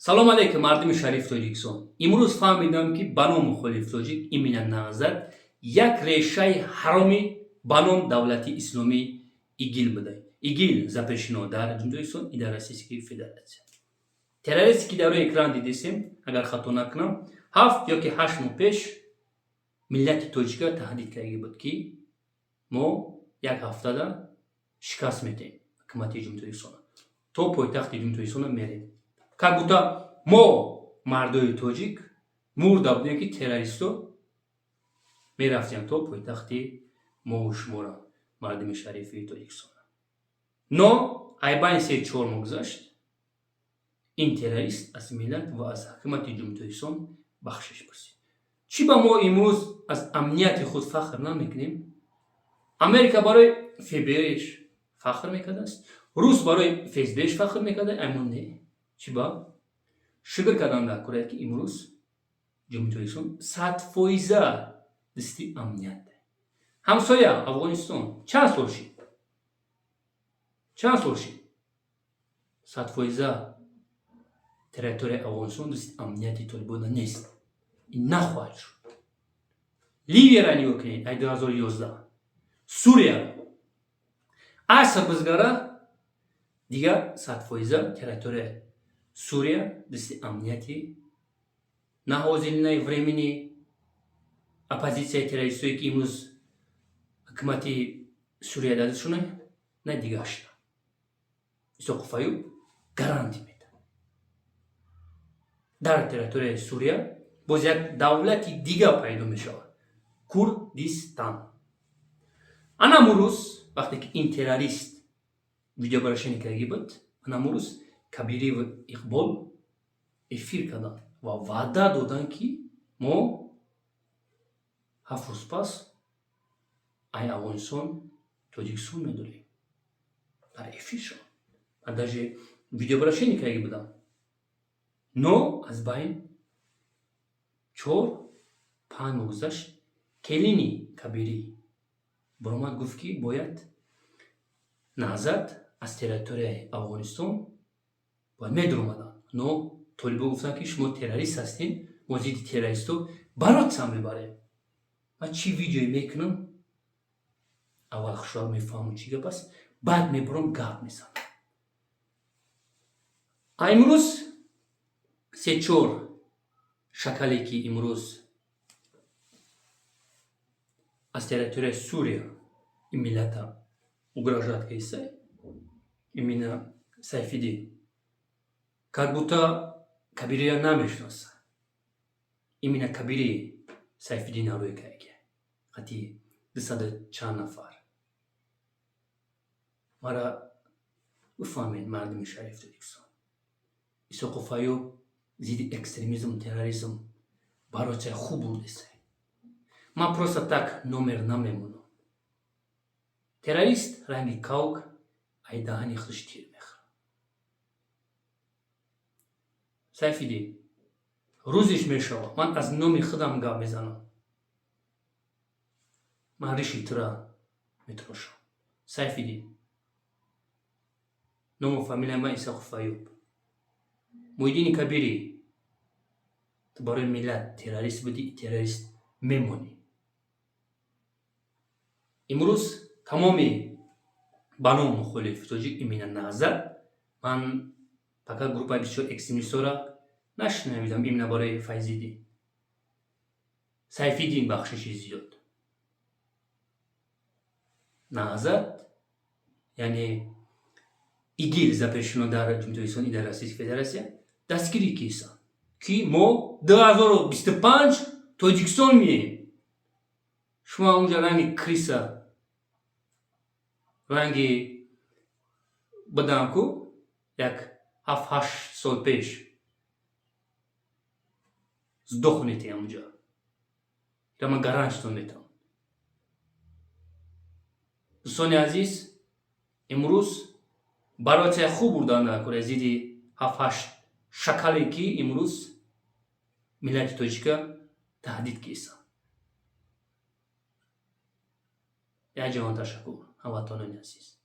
Салом алейкум, мардуми шариф Тоҷикистон. Имрӯз фаҳмидам, ки ба номи Мухолиф Тоҷик имина назад як решаи ҳароми ба ном давлати исломии ИГИЛ буда. ИГИЛ запрещено дар Ҷумҳурии Тоҷикистон и дар Российской Федератсия. Террористе, ки дар рӯи экран дидисем, агар хато накунам, 7 ё ки 8 моҳ пеш миллати тоҷика таҳдид карда буд, ки мо як ҳафтада шикаст медиҳем ҳукумати Ҷумҳурии Тоҷикистон. То пойтахти Ҷумҳурии Тоҷикистон мерем. Как будто мо мардои тоҷик мурда будем, ки террористо мерафтем то пойтахти мову шумора мардуми шарифи Тоҷикистон. Но айбайн 3-4 моҳ гузашт, ин террорист аз миллат ва аз ҳукумати Ҷумҳурии Тоҷикистон бахшиш прасид. Чӣ ба мо имрӯз аз амнияти худ фахр намекунем? Америка барои ФБРш фахр мекардааст, рус барои ФСБш фахр мекарда, аммо не. Чӣ ба? Шукр кардан дар кора, ки имрӯз Ҷумҳурии Тоҷикистон 100% дасти амният. Ҳамсоя Афғонистон чанд сол шид? 100% территорияи Афғонистон дасти амнияти Толибона нест. Ин нахоҳад шуд. Ливияро нигоҳ кунед, ай 2011. Сурияро. Аср бизгара дигар 100% территорияи Сурия дасти амнияти на ҳозирinaи времени оппозитсияи террористое, ки имрӯз ҳукумати Сурия дадашуна, на дигар шуда. Исоқ Фаюб гарантия медад. Дар территорияи Сурия боз як давлати дигар пайдо мешавад. Курдистан. Анамурӯз вақте ки ин террорист видеобарошени карда буд, анамурӯз Кабирӣ ва Иқбол эфир карданд ва ваъда доданд, ки мо 7 рӯз пас ай Афғонистон Тоҷикистон медорем. Дар эфир шуд. Ман даже видеобарошени карда будам. Но аз байн 4-5 моҳ гузашт, келини Кабирӣ баромад гуфт, ки бояд назад аз территорияи Афғонистон бояд медромаданд. Но толибо гуфтанд, ки шумо террорист ҳастед, мо зидди террористо баротан мебарем. Ман чӣ видеое мекунам, аввал хушвал мефаҳмам чӣ гап аст, баъд мебарам гап мезанам. Имрӯз 3-4 шакале, ки имрӯз аз территорияи Сурия ин миллата угрожаат киса, имена Сайфиддин, как будто Кабирия намешнаса. Имена Кабирӣ Сайфиддина рӯй карда. Хати 200 чанд нафар. Мара бифаҳмед, мардуми шариф Тоҷикистон. Исоқ Фаюб зидди экстремизм, терроризм барои хуб бурдеса. Ман просто так номер намемонам. Террорист ранги кавк ай даҳани худаш тир мехӯрад. Сайфиддин рӯзиш мешавад, ман аз номи худам гап мезанам. Ман риши тура метрошам. Сайфиддин. Ному фамилияи ман Исоқ Фаюб. Муҳиддини Кабирӣ, ту барои миллат террорист будӣ, террорист мемонӣ. Имрӯз тамоми ба номи Мухолиф Тоҷик имена назад, ман фақат группаи бисёр экстремистора нашнавидам имена барои Файзиддин. Сайфиддин бахшиши зиёд. Назад, яъне ИГИЛ запрещено дар Ҷумҳурии Тоҷикистон и дар Российской Федератсия дастгирӣ кисан, ки мо 2025 Тоҷикистон меем. Шумо унҷа ранги криса, ранги будам ку як 7-8 сол пеш здохнете онҷа. Ира ман гарантиятон метавонам. дӯстони азиз, имрӯз барои хуб бурдан дар кора зидди 7-8 шакале, ки имрӯз миллати тоҷика таҳдид кисан. Якҷаҳон ташаккур ҳамватонони азиз.